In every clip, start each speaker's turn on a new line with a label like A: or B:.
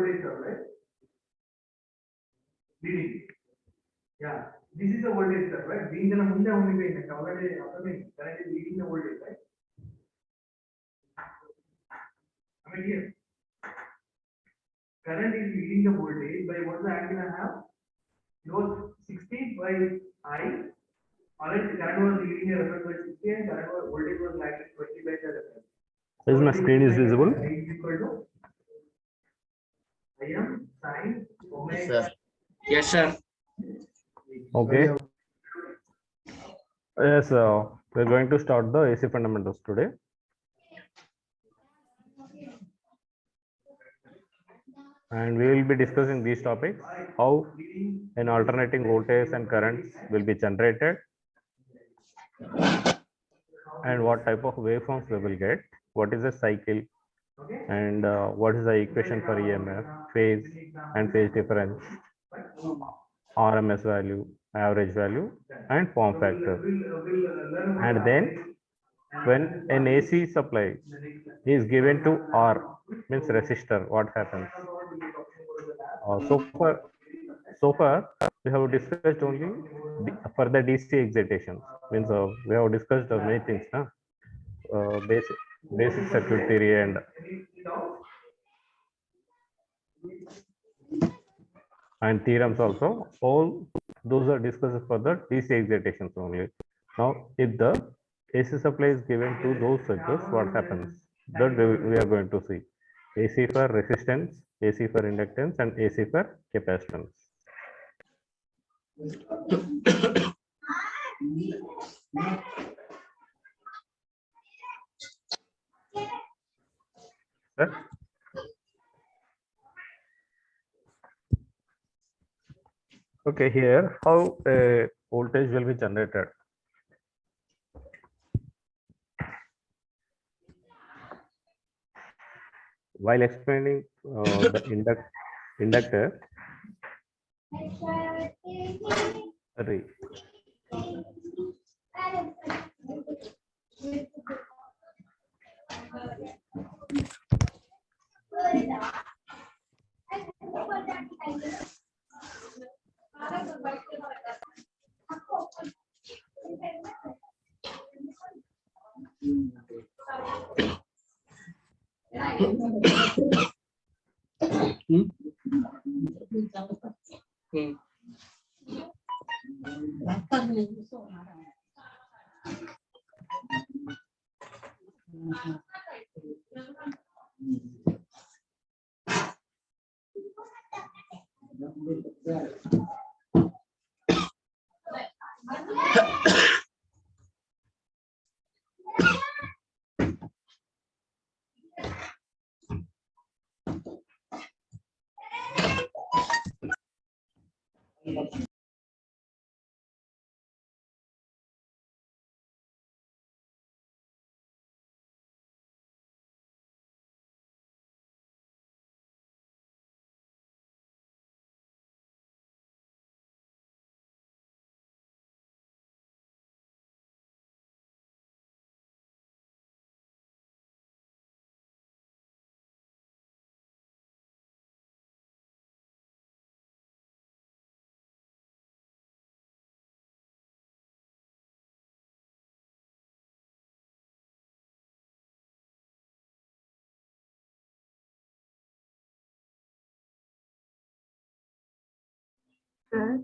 A: voltage curve, right? Leading. Yeah, this is the voltage curve, right? Being the Munda only already current is leading the voltage, right? I mean here, current is leading the voltage by what the angle I have? It was 60 by I. Already current was leading the reference by 60 and current was voltage was lagging 20 by the reference.
B: Is my screen is visible?
A: I is equal to I am sin omega.
C: Yes, sir. Yes, sir.
B: Okay. Yes, we're going to start the AC fundamentals today. And we will be discussing these topics, how an alternating voltage and currents will be generated, and what type of waveforms we will get, what is a cycle, and what is the equation for EMF, phase and phase difference, RMS value, average value, and form factor. And then when an AC supply is given to R, means resistor, what happens? So far we have discussed only for the DC excitation, means we have discussed many things, basic circuit theory and theorems also. All those are discussed for the DC excitations only. Now if the AC supply is given to those circuits, what happens? That we are going to see. AC for resistance, AC for inductance, and AC for capacitance. Sir? Okay, here how a voltage will be generated. While explaining the inductor, sorry.
D: Sir.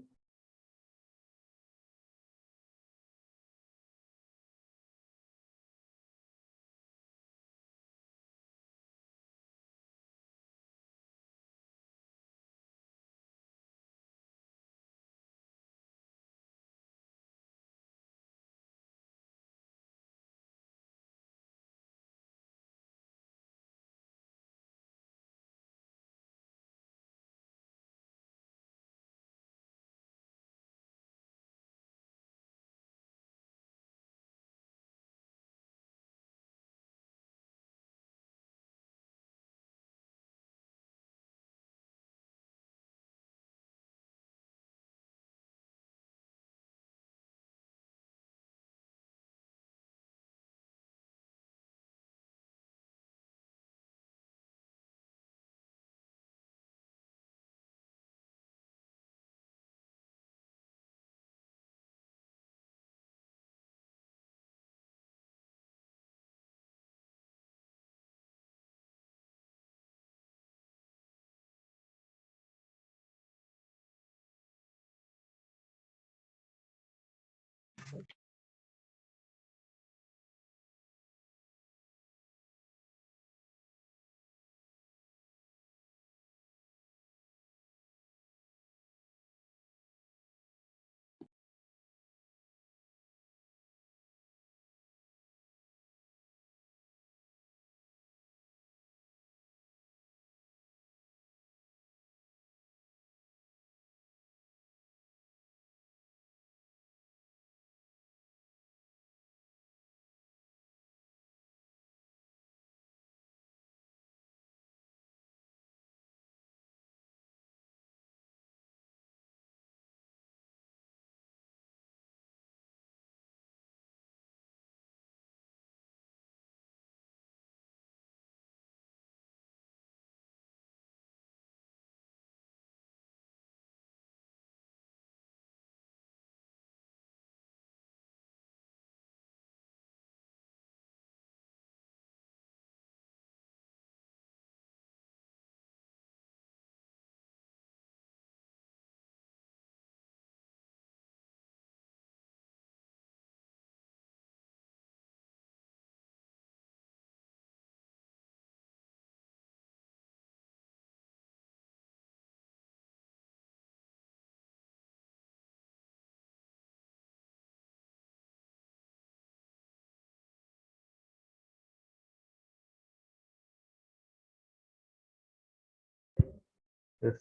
B: Yes.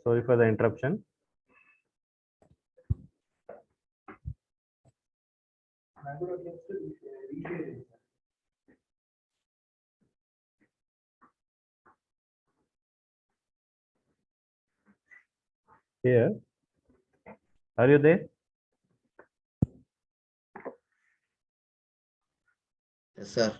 B: Sorry for the interruption.
A: I'm going to just reshare it.
B: Here, are you there?
C: Yes, sir.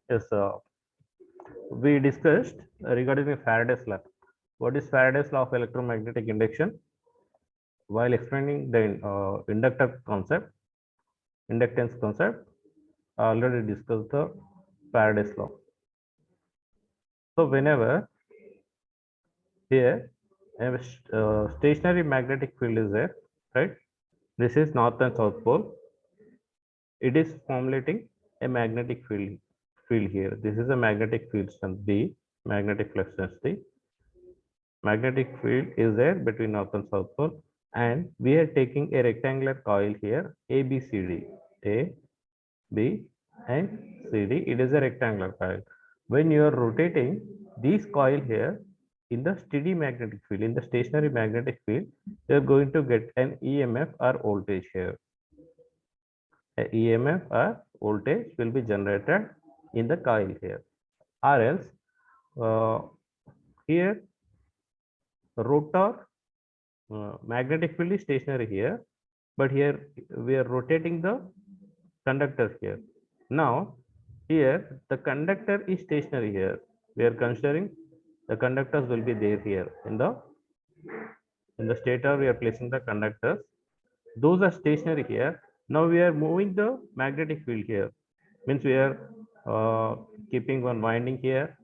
B: Yes, we discussed regarding the Faraday's law. What is Faraday's law of electromagnetic induction? While explaining the inductance concept, I already discussed the Faraday's law. So whenever here a stationary magnetic field is there, right? This is north and south pole. It is formulating a magnetic field here. This is a magnetic field strength B, magnetic flux density. Magnetic field is there between north and south pole, and we are taking a rectangular coil here, A, B, C, D, A, B, and C, D. It is a rectangular coil. When you are rotating this coil here in the steady magnetic field, in the stationary magnetic field, you are going to get an EMF or voltage here. A EMF or voltage will be generated in the coil here, or else here rotor magnetic field is stationary here, but here we are rotating the conductor here. Now here the conductor is stationary here. We are considering the conductors will be there here in the stator. We are placing the conductors. Those are stationary here. Now we are moving the magnetic field here. Means we are keeping one winding here.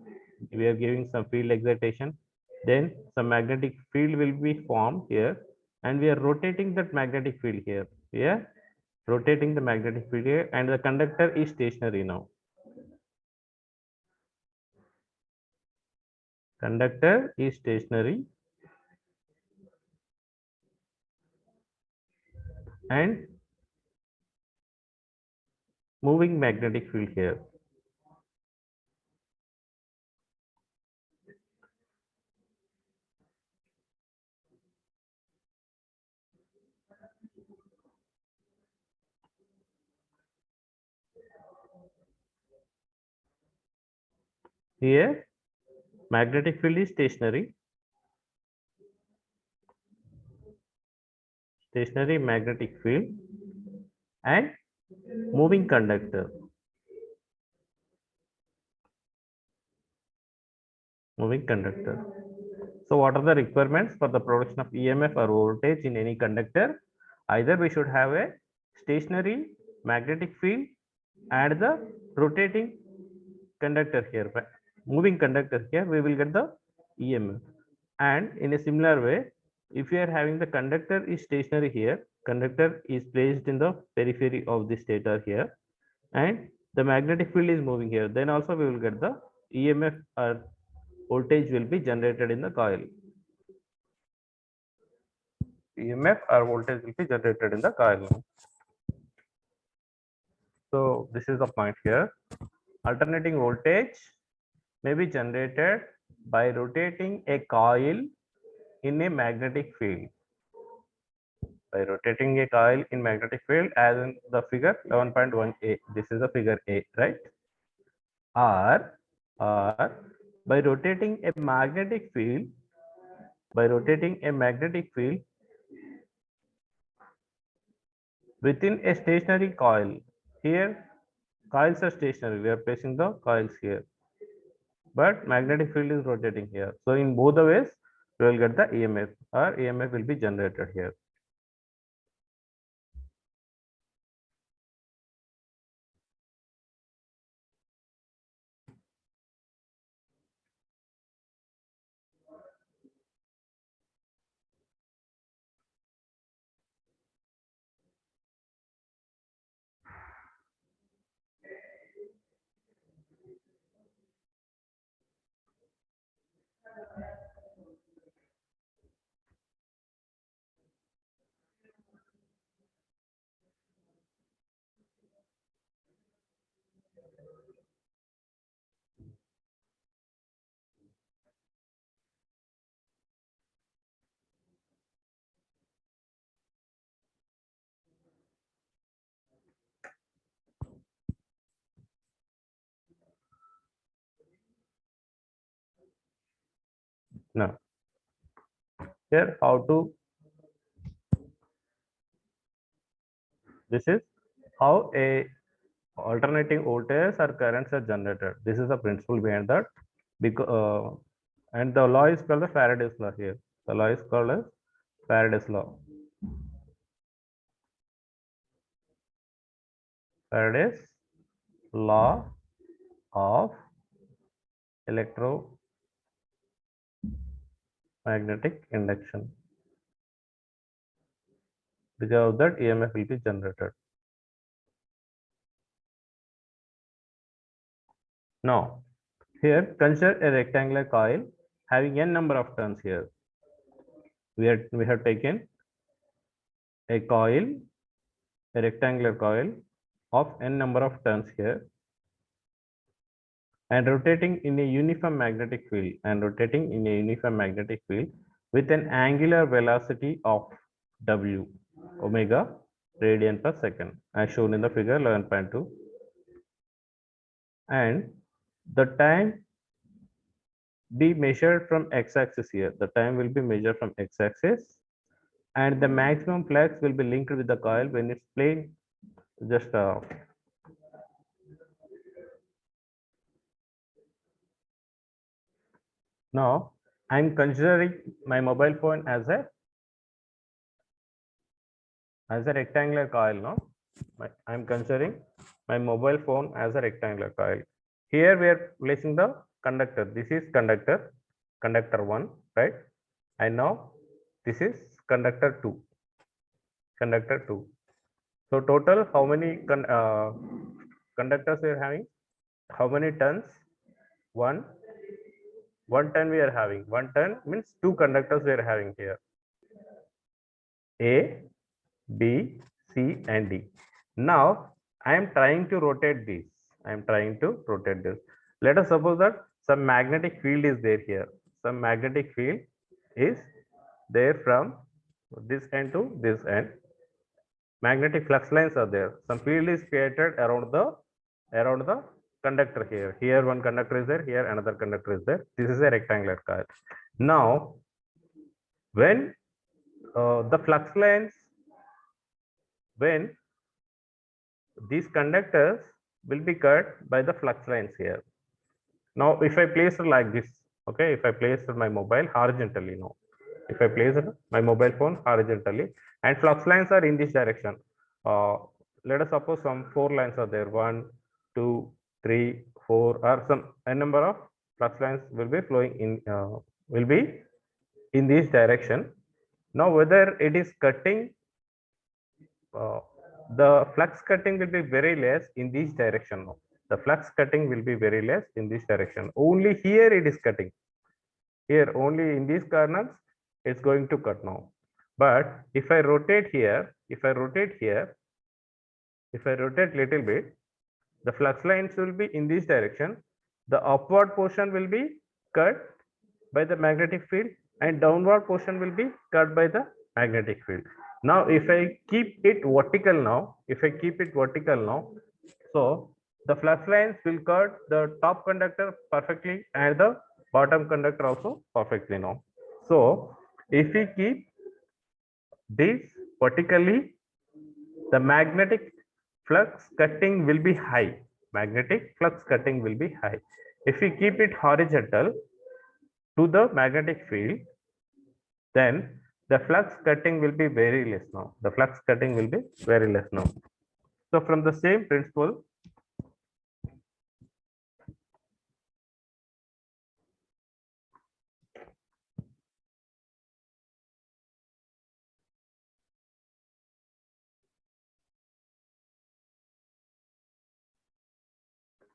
B: We are giving some field excitation. Then some magnetic field will be formed here, and we are rotating that magnetic field here. We are rotating the magnetic field here, and the conductor is stationary now. Conductor is stationary, and moving magnetic field here. Here magnetic field is stationary. Stationary magnetic field and moving conductor. Moving conductor. So what are the requirements for the production of EMF or voltage in any conductor? Either we should have a stationary magnetic field and the rotating conductor here, moving conductor here, we will get the EMF. And in a similar way, if you are having the conductor is stationary here, Conductor is placed in the periphery of the stator here, and the magnetic field is moving here. Then also we will get the EMF or voltage will be generated in the coil. EMF or voltage will be generated in the coil. So this is the point here. Alternating voltage may be generated by rotating a coil in a magnetic field. By rotating a coil in magnetic field, as in the figure 11.1a. This is the figure A, right? Or by rotating a magnetic field, within a stationary coil. Here coils are stationary. We are placing the coils here, but magnetic field is rotating here. So in both the ways, we will get the EMF, or EMF will be generated here. Now, here how to, this is how a alternating voltage or currents are generated. This is the principle behind that. Because and the law is called the Faraday's law here. The law is called as Faraday's law. Faraday's law of electromagnetic induction. Because of that, EMF will be generated. Now, here consider a rectangular coil having n number of turns here. We have taken a coil, a rectangular coil of n number of turns here, and rotating in a uniform magnetic field, with an angular velocity of w, omega radian per second, as shown in the figure 11.2. And the time be measured from x-axis here. The time will be measured from x-axis, and the maximum flux will be linked with the coil when it's plain. Just now I'm considering my mobile phone as a rectangular coil. Now I'm considering my mobile phone as a rectangular coil. Here we are placing the conductor. This is conductor 1, right? And now this is conductor 2. So total, how many conductors we are having? How many turns? One turn we are having. 1 turn means 2 conductors we are having here. A, B, C, and D. Now I am trying to rotate this. Let us suppose that some magnetic field is there here. Some magnetic field is there from this end to this end. Magnetic flux lines are there. Some field is created around the conductor here. Here one conductor is there. Here another conductor is there. This is a rectangular coil. Now, when the flux lines, when these conductors will be cut by the flux lines here. Now, if I place it like this, okay, if I place my mobile horizontally, now, if I place my mobile phone horizontally, and flux lines are in this direction, let us suppose some 4 lines are there, 1, 2, 3, 4, or some a number of flux lines will be flowing in this direction. Now, whether it is cutting uh, the flux cutting will be very less in this direction now. The flux cutting will be very less in this direction. Only here it is cutting. Here only in these corners it's going to cut now. But if I rotate here, if I rotate little bit, the flux lines will be in this direction. The upward portion will be cut by the magnetic field and downward portion will be cut by the magnetic field. Now, if I keep it vertical now, so the flux lines will cut the top conductor perfectly and the bottom conductor also perfectly now. So, if we keep this vertically, the magnetic flux cutting will be high. Magnetic flux cutting will be high. If we keep it horizontal to the magnetic field, then the flux cutting will be very less now. The flux cutting will be very less now. So from the same principle,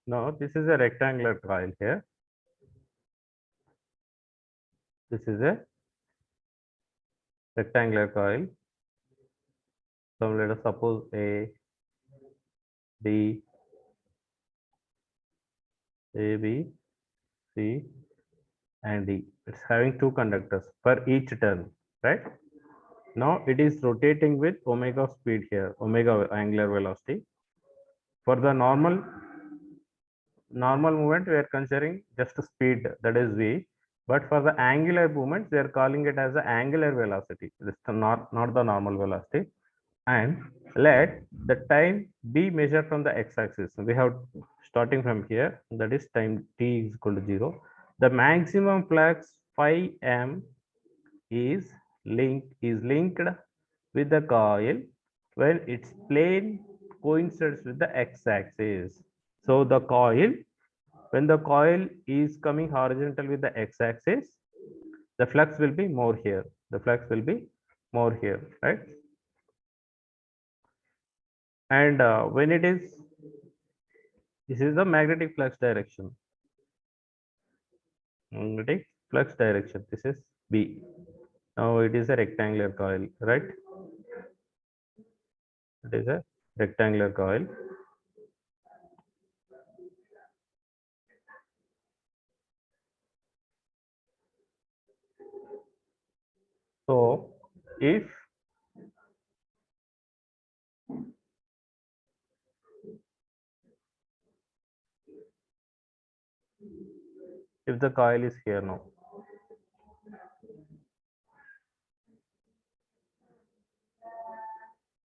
B: now this is a rectangular coil here. This is a rectangular coil. So let us suppose A, B, C, and D. It's having two conductors for each turn, right? Now it is rotating with omega speed here, omega angular velocity. For the normal movement, we are considering just speed, that is v. But for the angular movements, we are calling it as the angular velocity. This is not the normal velocity. And let the time be measured from the x-axis. We have starting from here, that is time t is equal to 0. The maximum flux phi m is linked with the coil when its plane coincides with the x-axis. So the coil, when the coil is coming horizontal with the x-axis, the flux will be more here. The flux will be more here, right? And when it is, this is the magnetic flux direction. Magnetic flux direction. This is B. Now it is a rectangular coil, right? It is a rectangular coil. So if the coil is here now,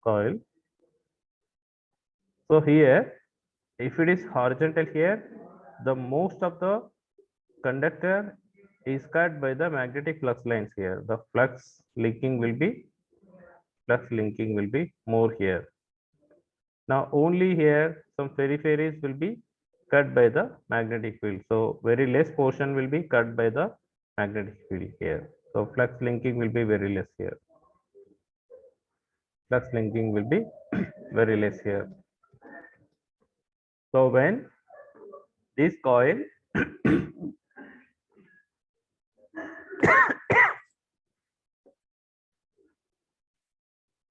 B: coil. So here, if it is horizontal here, the most of the conductor is cut by the magnetic flux lines here. The flux linking will be more here. Now only here some peripheries will be cut by the magnetic field. So very less portion will be cut by the magnetic field here. So flux linking will be very less here. Flux linking will be very less here. So when this coil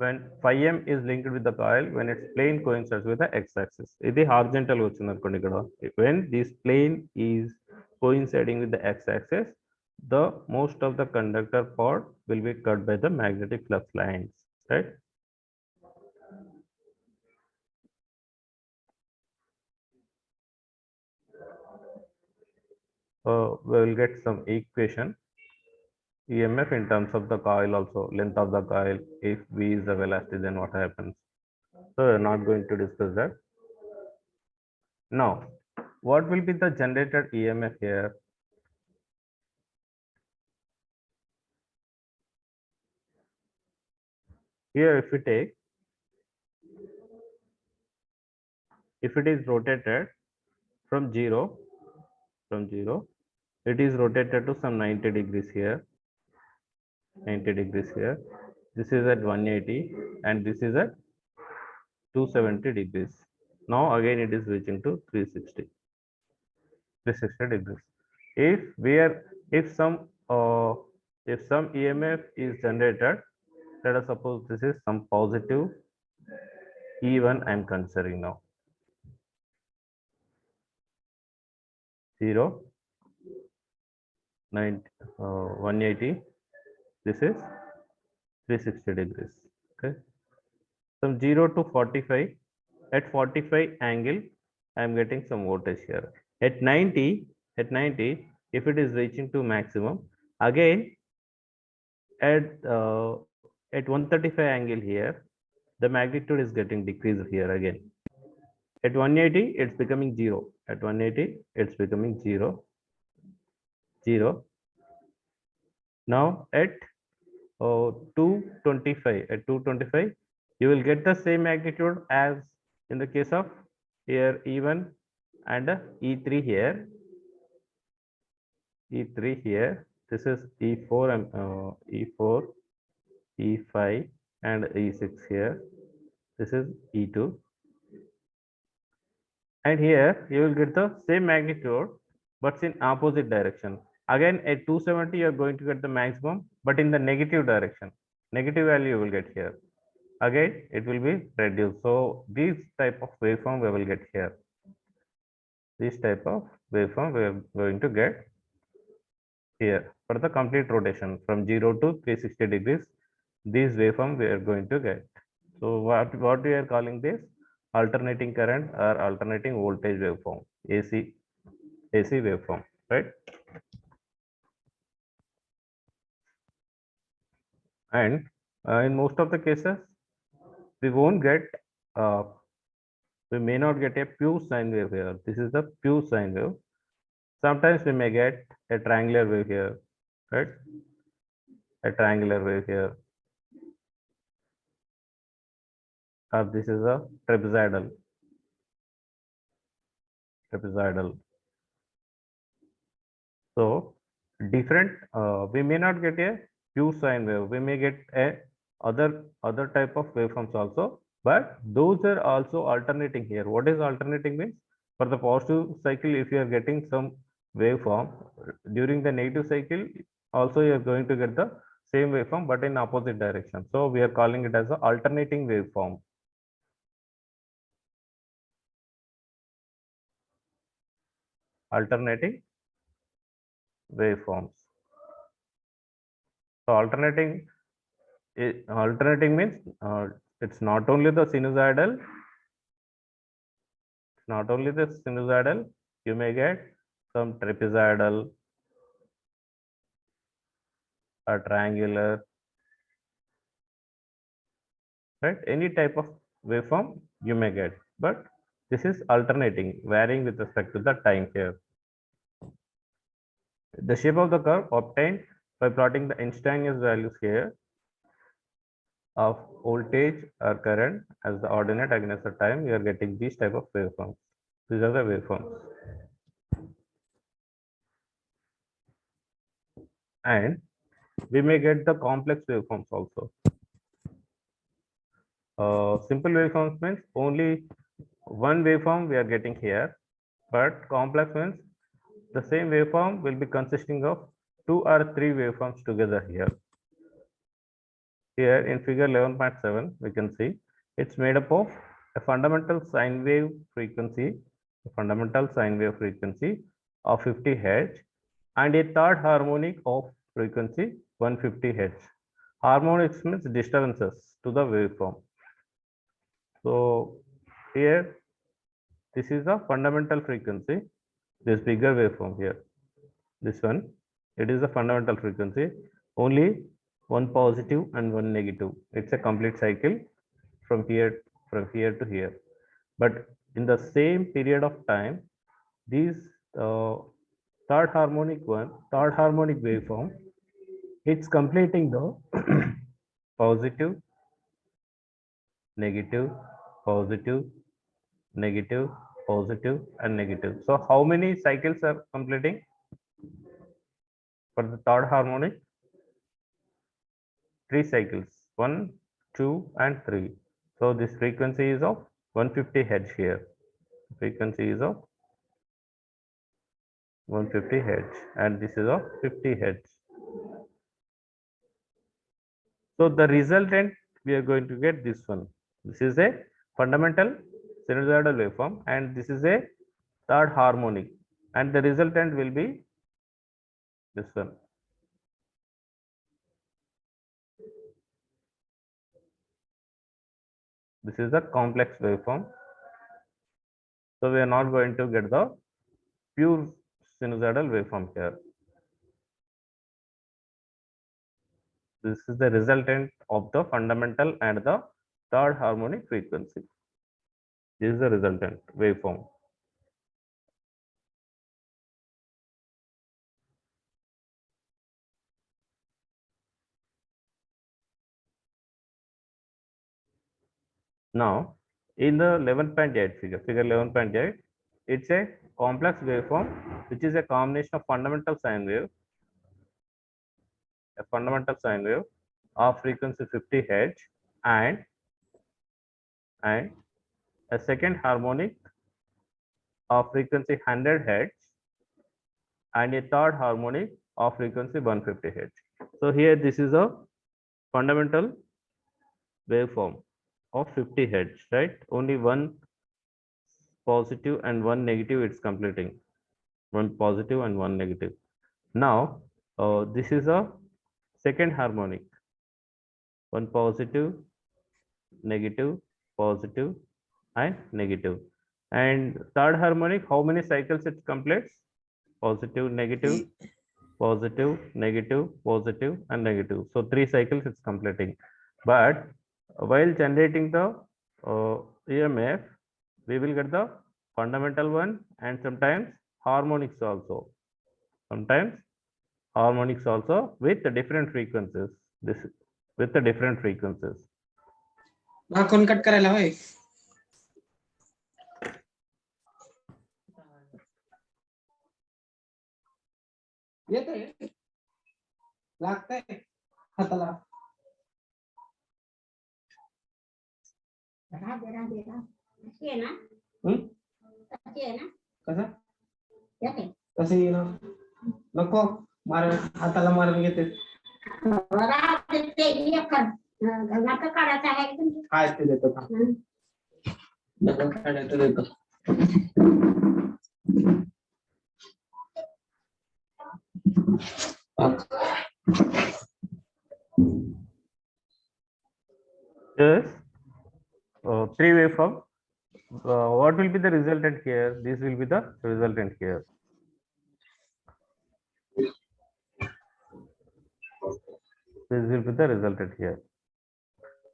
B: when phi m is linked with the coil, when its plane coincides with the x-axis. ఇది horizontal వచ్చింది అనుకోండి ఇక్కడ. When this plane is coinciding with the x-axis, the most of the conductor part will be cut by the magnetic flux lines, right? So we will get some equation EMF in terms of the coil also, length of the coil. If V is the velocity, then what happens? So we're not going to discuss that. Now, what will be the generated EMF here? Here, if we take, if it is rotated from zero, it is rotated to some 90 degrees here, 90 degrees here. This is at 180 and this is at 270 degrees. Now again it is reaching to 360 degrees. If we are if some EMF is generated, let us suppose this is some positive E1 I am considering now. 0, 90, 180. This is 360 degrees. Okay. From 0 to 45. At 45 angle, I am getting some voltage here. At 90, if it is reaching to maximum, again at 135 angle here, the magnitude is getting decreased here again. At 180, it's becoming 0. At 180, it's becoming 0, 0. Now at 225, at 225, you will get the same magnitude as in the case of here E1 and E3 here. E3 here. This is E4 and E4, E5 and E6 here. This is E2. And here you will get the same magnitude but in opposite direction. Again at 270 you are going to get the maximum but in the negative direction. Negative value you will get here. Again it will be reduced. So these type of waveform we will get here. This type of waveform we are going to get here for the complete rotation from 0 to 360 degrees. This waveform we are going to get. So what we are calling this? Alternating current or alternating voltage waveform, AC waveform, right? And in most of the cases, we won't get, we may not get a pure sine wave here. This is the pure sine wave. Sometimes we may get a triangular wave here, right? A triangular wave here. Or this is a trapezoidal. So different, we may not get a pure sine wave. We may get a other type of waveforms also, but those are also alternating here. What is alternating means? For the positive cycle, if you are getting some waveform during the negative cycle, also you are going to get the same waveform but in opposite direction. So we are calling it as a alternating waveform. Alternating waveforms. So alternating means it's not only the sinusoidal, you may get some trapezoidal, a triangular, right? Any type of waveform you may get, but this is alternating, varying with respect to the time here. The shape of the curve obtained by plotting the instantaneous values here of voltage or current as the ordinate against the time, you are getting these type of waveforms. These are the waveforms. And we may get the complex waveforms also. Simple waveforms means only one waveform we are getting here, but complex means the same waveform will be consisting of 2 or 3 waveforms together here. Here in figure 11.7, we can see it's made up of a fundamental sine wave frequency, of 50 Hz and a third harmonic of frequency 150 Hz. Harmonics means disturbances to the waveform. So here, this is the fundamental frequency, this bigger waveform here. This one, it is the fundamental frequency, only one positive and one negative. It's a complete cycle from here to here. But in the same period of time, these third harmonic waveform, it's completing the positive, negative, positive, negative, positive, and negative. So how many cycles are completing for the third harmonic? 3 cycles, 1, 2, and 3. So this frequency is of 150 hertz here. Frequency is of 150 hertz and this is of 50 hertz. So the resultant we are going to get this one. This is a fundamental sinusoidal waveform and this is a third harmonic and the resultant will be this one. This is the complex waveform. So we are not going to get the pure sinusoidal waveform here. This is the resultant of the fundamental and the third harmonic frequency. This is the resultant waveform. Now, in the 11.8 figure 11.8, it's a complex waveform which is a combination of fundamental sine wave, of frequency 50 Hz and a second harmonic of frequency 100 Hz and a third harmonic of frequency 150 Hz. So here this is a fundamental waveform of 50 Hz, right? Only one positive and one negative it's completing. One positive and one negative. Now, this is a second harmonic. One positive, negative, positive, and negative. And third harmonic, how many cycles it completes? Positive, negative, positive, negative, positive, and negative. So 3 cycles it's completing. But while generating the EMF, we will get the fundamental one and sometimes harmonics also. Sometimes harmonics also with the different frequencies. This with the different frequencies.
C: कौन cut करेला होय येते लागतंय हाताला
E: अशी आहे ना
C: कसं कसं येणार नको मार हाताला मारून घेते
E: काढायचा आहे
C: काय ते देतो काढायचं देतो
B: Yes, 3 waveform. What will be the resultant here? This will be the resultant here. This will be the resultant here.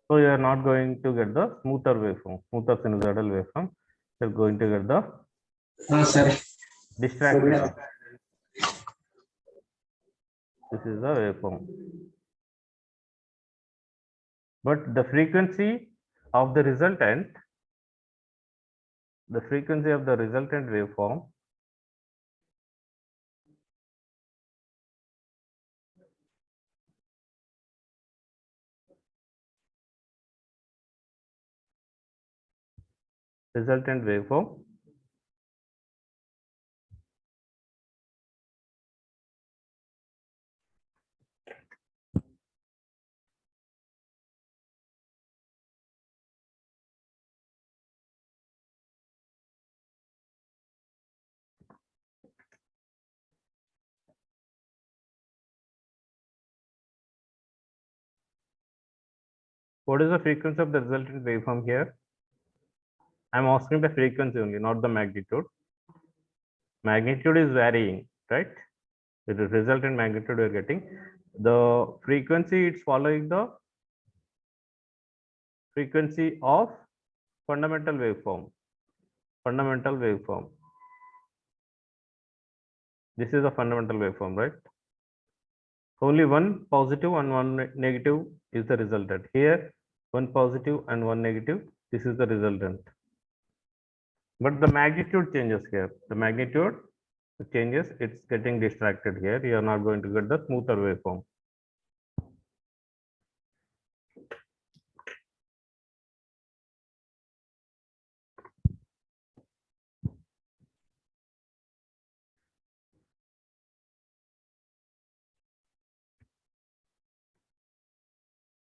B: So you are not going to get the smoother waveform, smoother sinusoidal waveform. You are going to get the distracted. This is the waveform. But the frequency of the resultant waveform What is the frequency of the resultant waveform here? I am asking the frequency only, not the magnitude. Magnitude is varying, right? The resultant magnitude we are getting. The frequency, it's following the frequency of fundamental waveform. This is a fundamental waveform, right? Only one positive and one negative is the resultant. Here, one positive and one negative. This is the resultant. But the magnitude changes here. The magnitude changes. It's getting distracted here. You are not going to get the smoother waveform.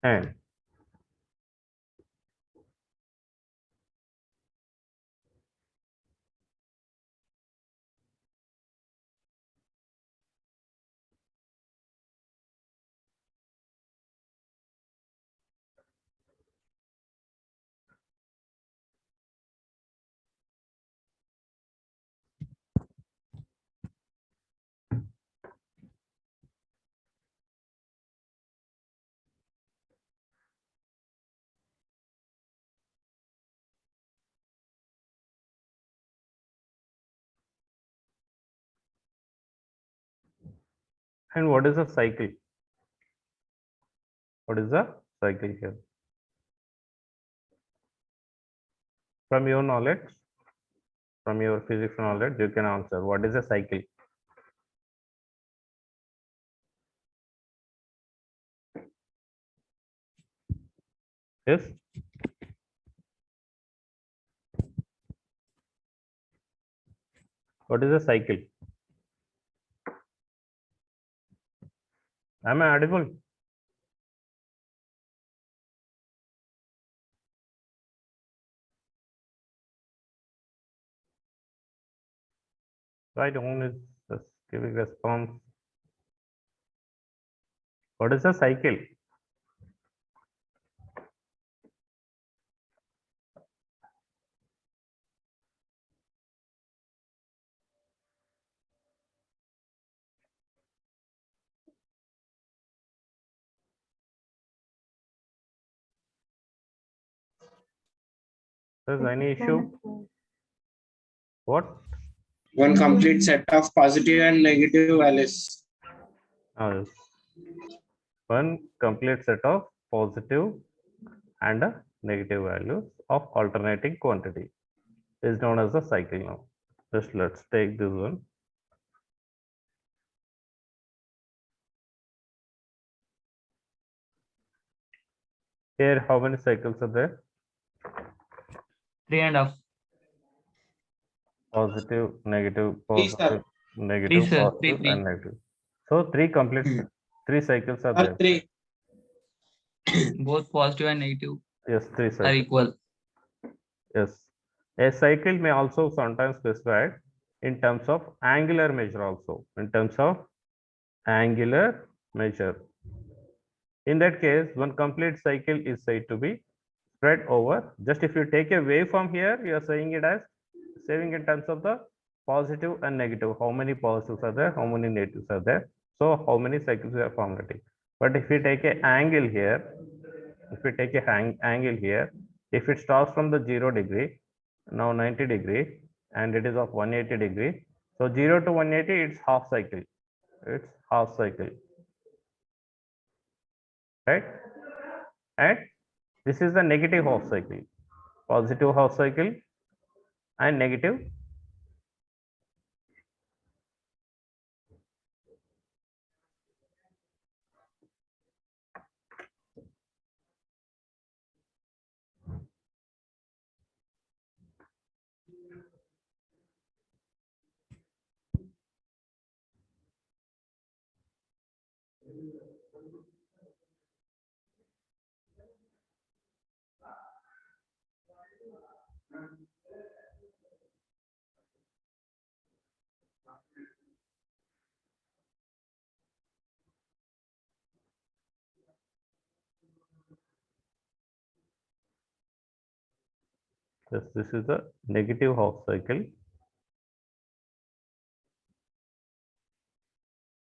B: And what is a cycle? What is the cycle here? From your knowledge, from your physics knowledge, you can answer. What is a cycle? Yes. What is a cycle? Am I audible? Right, one is just giving response. What is a cycle? Is any issue? What?
C: One complete set of positive and negative values.
B: Yes. One complete set of positive and a negative values of alternating quantity is known as the cycle now. Just let's take this one. Here, how many cycles are there?
F: 3.5.
B: Positive, negative,
C: Three, sir.
B: positive, negative,
F: sir.
B: positive,
F: Three.
B: and negative. So three complete, three cycles are
C: Or
B: there.
C: three.
F: Both positive and negative
B: Yes, three
F: are
B: cycles.
F: equal.
B: Yes. A cycle may also sometimes specified in terms of angular measure also. In terms of angular measure. In that case, one complete cycle is said to be spread over. Just if you take a waveform here, you are saying it as saving in terms of the positive and negative. How many positives are there? How many negatives are there? So how many cycles we are formulating. But if we take an angle here, if we take a angle here, if it starts from the 0 degree, now 90 degree, and it is of 180 degree. So 0 to 180, it's half cycle. It's half cycle. Right? And this is the negative half cycle, positive half cycle and negative. Yes, this is the negative half cycle.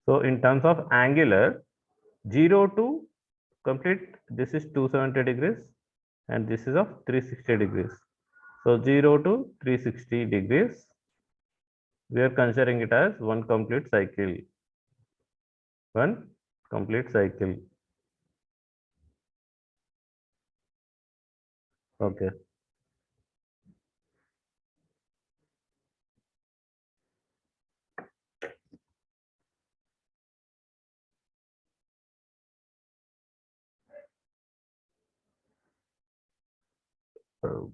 B: So in terms of angular, 0 to complete, this is 270 degrees and this is of 360 degrees. So 0 to 360 degrees, we are considering it as one complete cycle. One complete cycle. Okay. So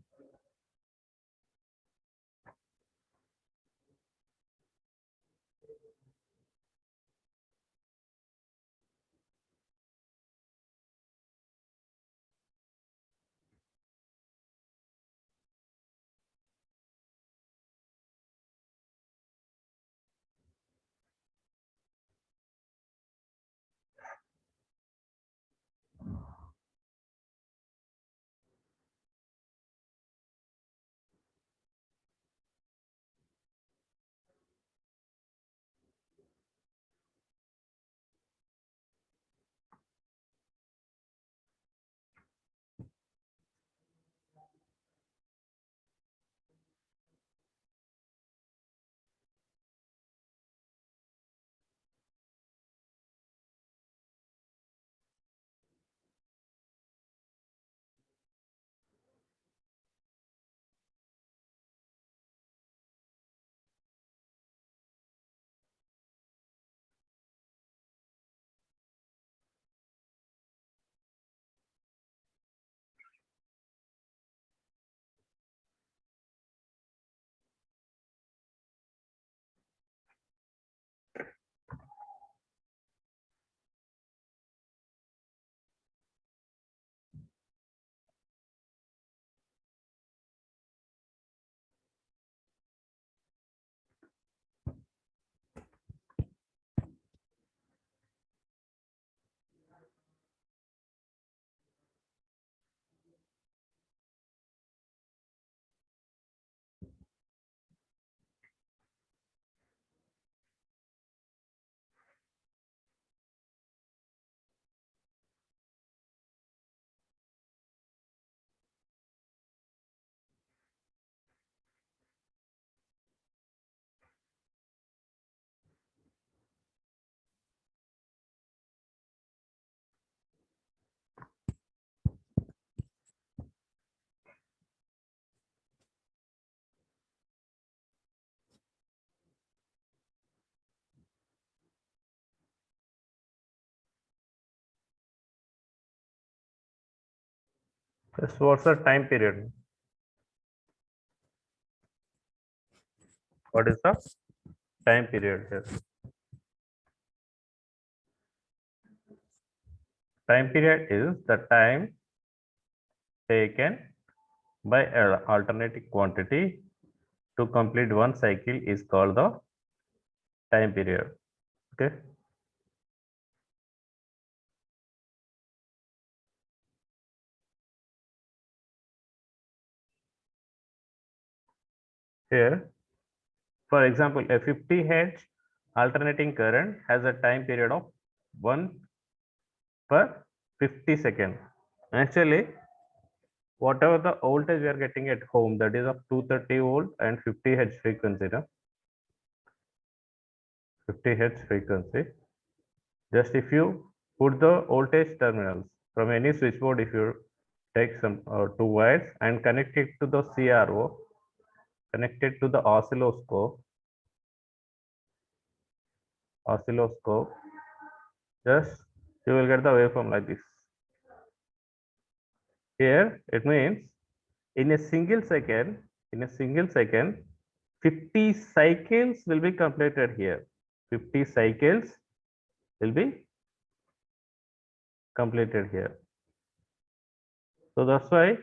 B: Yes, what's the time period? What is the time period here? Time period is the time taken by an alternating quantity to complete one cycle is called the time period. Okay. Here, for example, a 50 Hz alternating current has a time period of 1 per 50 seconds. Actually, whatever the voltage we are getting at home, that is of 230 volt and 50 Hz frequency, no? 50 Hz frequency. Just if you put the voltage terminals from any switchboard, if you take some two wires and connect it to the CRO, connect it to the oscilloscope, just you will get the waveform like this. Here it means in a single second, 50 cycles will be completed here. 50 cycles will be completed here. So that's why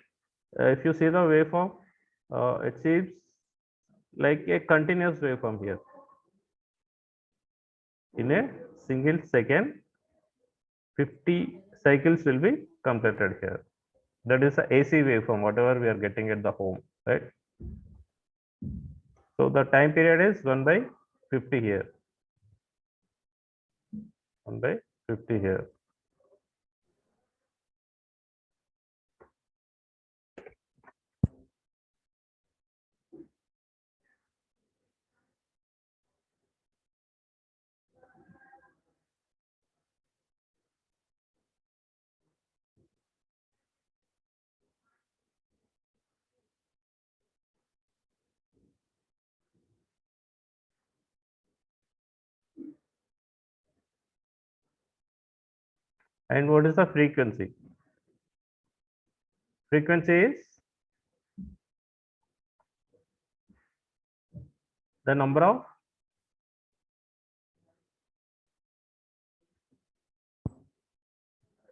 B: if you see the waveform, it seems like a continuous waveform here. In a single second, 50 cycles will be completed here. That is the AC waveform, whatever we are getting at the home, right? So the time period is 1 by 50 here. 1 by 50 here. And what is the frequency? Frequency is the number of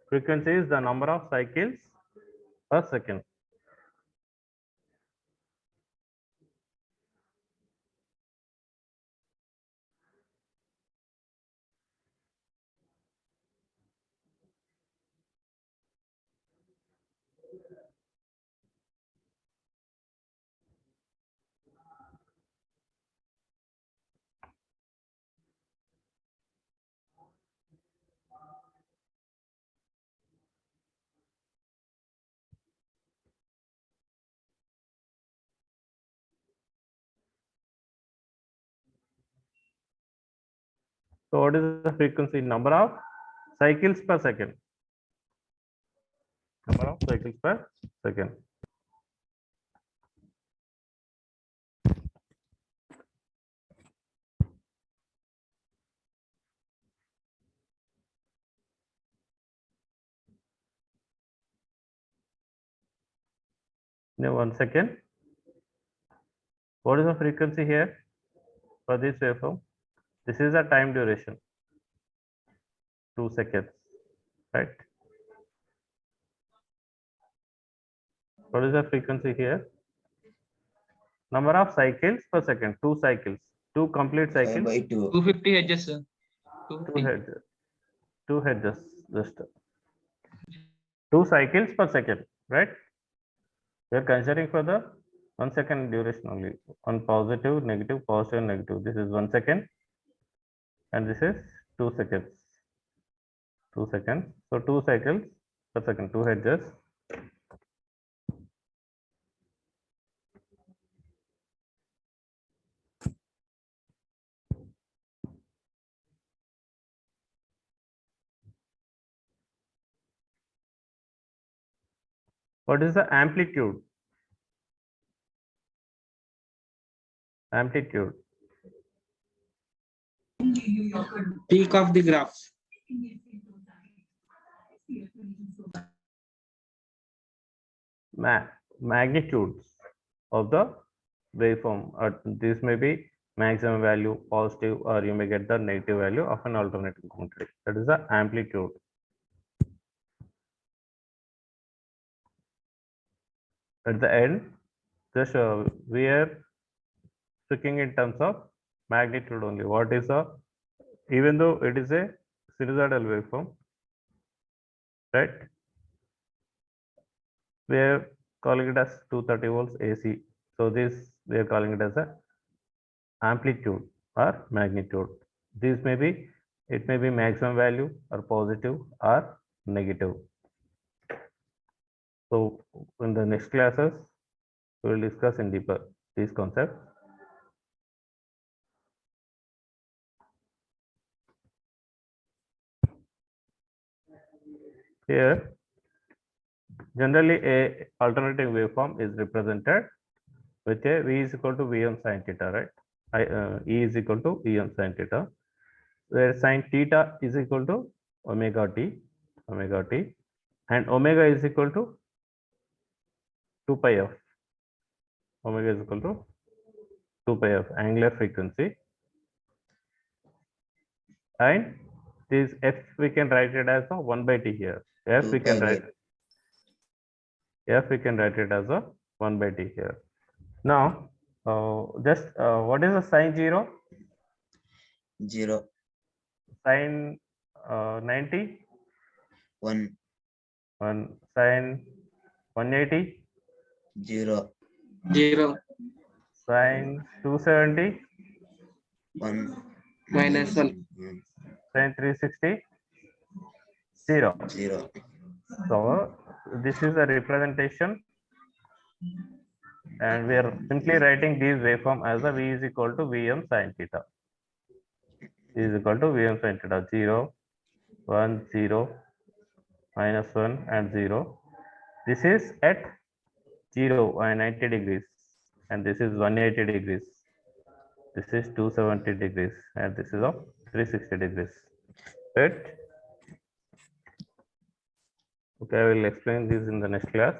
B: cycles per second. So what is the frequency? Number of cycles per second. Number of cycles per second. Now 1 second. What is the frequency here for this waveform? This is the time duration. 2 seconds, right? What is the frequency here? Number of cycles per second. 2 cycles. 2 complete cycles.
F: 250 Hz, sir.
B: 2
F: 250.
B: heads. 2 heads. Just 2 cycles per second, right? We are considering for the 1 second duration only. On positive, negative, positive, negative. This is 1 second, and this is 2 seconds. 2 seconds. So 2 cycles per second. 2 heads. What is the amplitude? Amplitude.
C: Peak of the graph.
B: magnitudes of the waveform. This may be maximum value positive, or you may get the negative value of an alternating commentary. That is the amplitude. At the end, just we are speaking in terms of magnitude only. What is a, even though it is a sinusoidal waveform, right? We are calling it as 230 volts AC. So this we are calling it as a amplitude or magnitude. This may be, it may be maximum value or positive or negative. So in the next classes, we will discuss in deeper these concepts. Here, generally a alternating waveform is represented with a V is equal to Vm sin theta, right? E is equal to Vm sin theta, where sin theta is equal to omega t, and omega is equal to 2 pi f. Omega is equal to 2 pi f angular frequency, and this f we can write it as a 1 by t here. F we can write it as a 1 by t here. Now, what is the sin 0?
G: 0,
B: Sin 90,
G: 1,
B: 1. Sin 180,
G: 0,
C: 0,
B: sin 270,
G: 1,
C: -1,
B: sin 360, 0.
G: 0.
B: So this is a representation, and we are simply writing these waveform as a V is equal to Vm sin theta. V is equal to Vm sin theta, 0, 1, 0, -1 and 0. This is at 0 and 90 degrees, and this is 180 degrees. This is 270 degrees, and this is of 360 degrees. Right? Okay, I will explain this in the next class.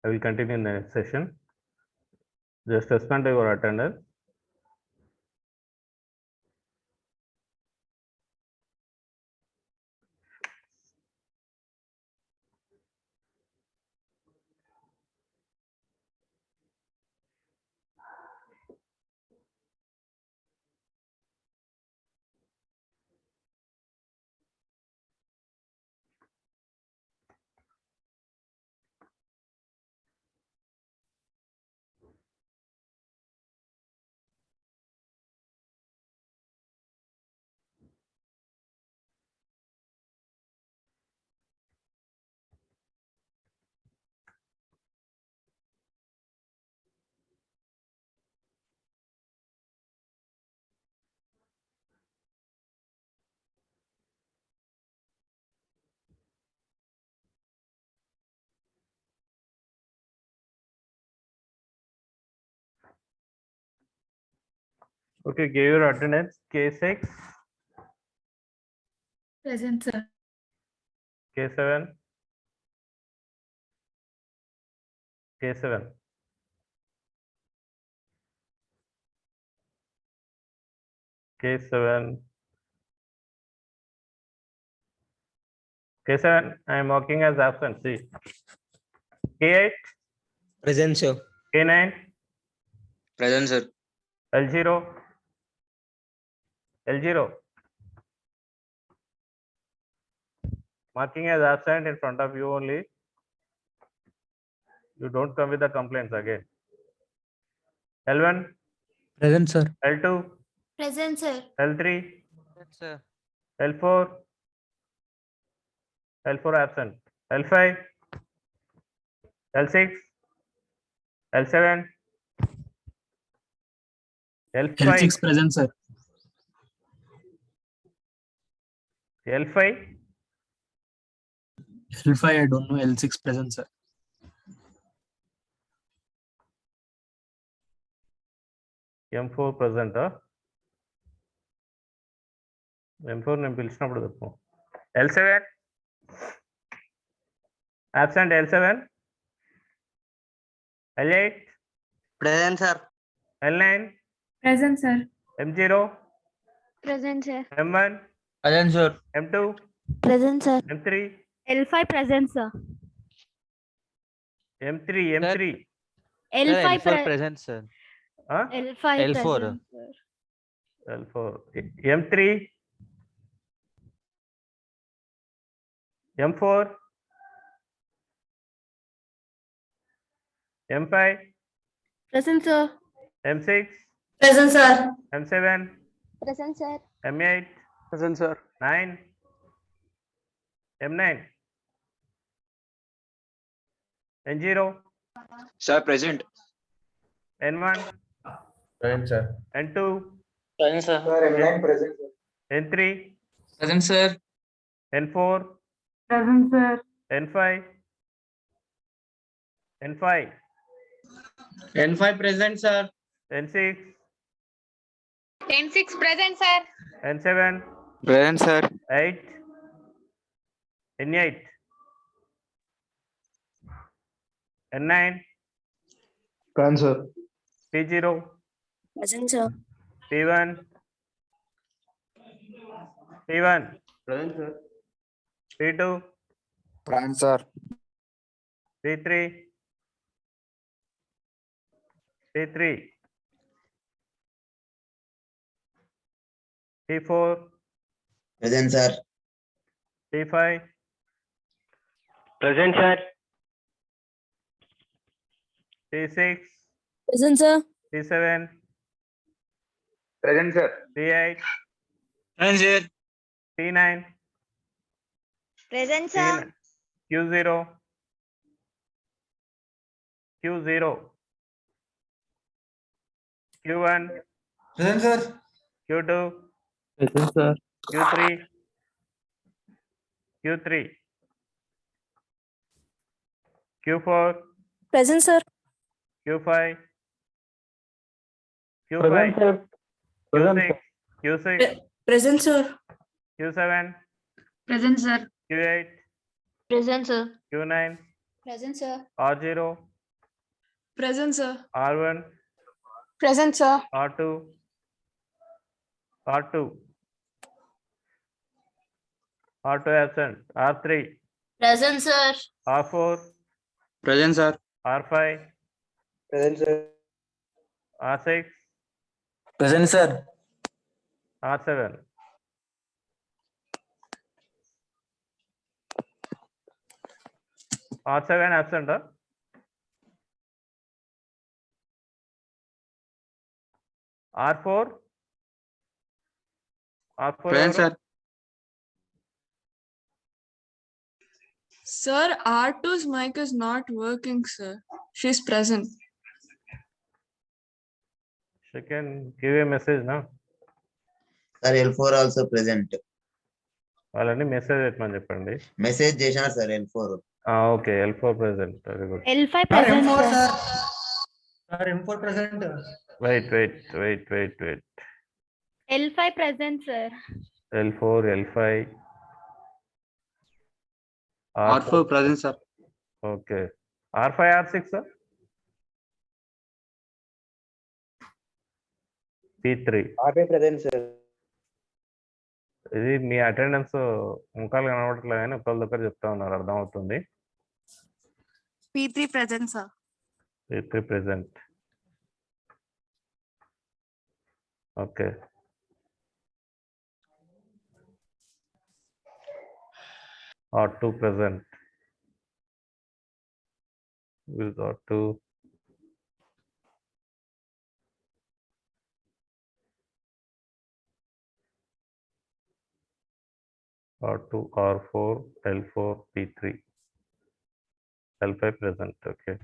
B: I will continue in the next session. Just respond to your attendance. Okay, give your attendance. K6,
D: Present, sir.
B: K7, K7, K7, K7. I am marking as absent. See, K8,
G: Present, sir.
B: K9,
G: Present, sir.
B: L0, L0. Marking as absent in front of you only. You don't come with the complaints again. L1,
F: Present, sir.
B: L2,
E: Present, sir.
B: L3,
F: Present, sir.
B: L4, L4 absent. L5, L6, L7, L5,
F: L6 present, sir.
B: L5,
F: L5 I don't know. L6 present, sir.
B: M4 present. M4 నేను పిలిచినప్పుడు చెప్పు. L7, Absent L7, L8,
G: Present, sir.
B: L9,
D: Present, sir.
B: M0,
E: Present, sir.
B: M1,
F: Present, sir.
B: M2,
E: Present, sir.
B: M3,
E: L5 present, sir.
B: M3, M3.
E: L5
F: present, sir.
B: Huh?
E: L5
F: L4.
E: present, sir.
B: L4, M3, M4, M5,
E: Present, sir.
B: M6,
E: Present, sir.
B: M7,
E: Present, sir.
B: M8,
F: Present, sir.
B: 9, M9, N0,
G: Sir, present.
B: N1,
C: Present, sir.
B: N2,
G: Present, sir.
C: M9 present, sir.
B: N3,
F: Present, sir.
B: N4,
D: Present, sir.
B: N5, N5,
C: N5 present, sir.
B: N6,
E: N6 present, sir.
B: N7,
F: Present, sir.
B: 8, N8, N9,
C: Present, sir.
B: P0,
E: Present, sir.
B: P1, P1,
C: Present, sir.
B: P2,
F: Present, sir.
B: P3, P3, P4,
G: Present, sir.
B: P5,
G: Present, sir.
B: P6,
E: Present, sir.
B: P7,
C: Present, sir.
B: P8,
G: Present, sir.
B: P9,
E: Present,
B: P9, Q0, Q0, Q1,
F: Present, sir.
B: Q2,
F: Present, sir.
B: Q3, Q3, Q4,
E: Present, sir.
B: Q5, Q5, Q6, Q6,
E: Present, sir.
B: Q7,
D: Present, sir.
B: Q8,
E: Present, sir.
B: Q9,
E: Present, sir.
B: R0,
E: Present, sir.
B: R1,
E: Present, sir.
B: R2, R2, R2 absent, R3,
E: Present, sir.
B: R4,
C: Present, sir.
B: R5,
C: Present, sir.
B: R6,
F: Present, sir.
B: R7. R7 absent, huh? R4, R4
C: Present,
B: ఎవరు?
C: sir.
H: Sir, R2's mic is not working, sir. She's present.
B: She can give a message, no?
G: Sir, L4 also present.
B: వాళ్ళని message పెట్టమని చెప్పండి.
G: Message చేసినారు sir L4.
B: Okay L4 present, very good.
E: L5 present, sir.
F: Sir, M4 present.
B: Wait.
E: L5 present, sir.
B: L4, L5,
C: R4 present, sir.
B: Okay. R5, R6, P3.
C: R5 present, sir.
B: ఇది మీ attendance ముఖాలు కనబడట్లేదు కానీ ఒకళ్ళ దగ్గర చెప్తా ఉన్నారు, అర్థమవుతుంది.
H: P3 present, sir.
B: P3 present. Okay. R2 present. With R2. R2, R4, L4, P3. L5 present, okay.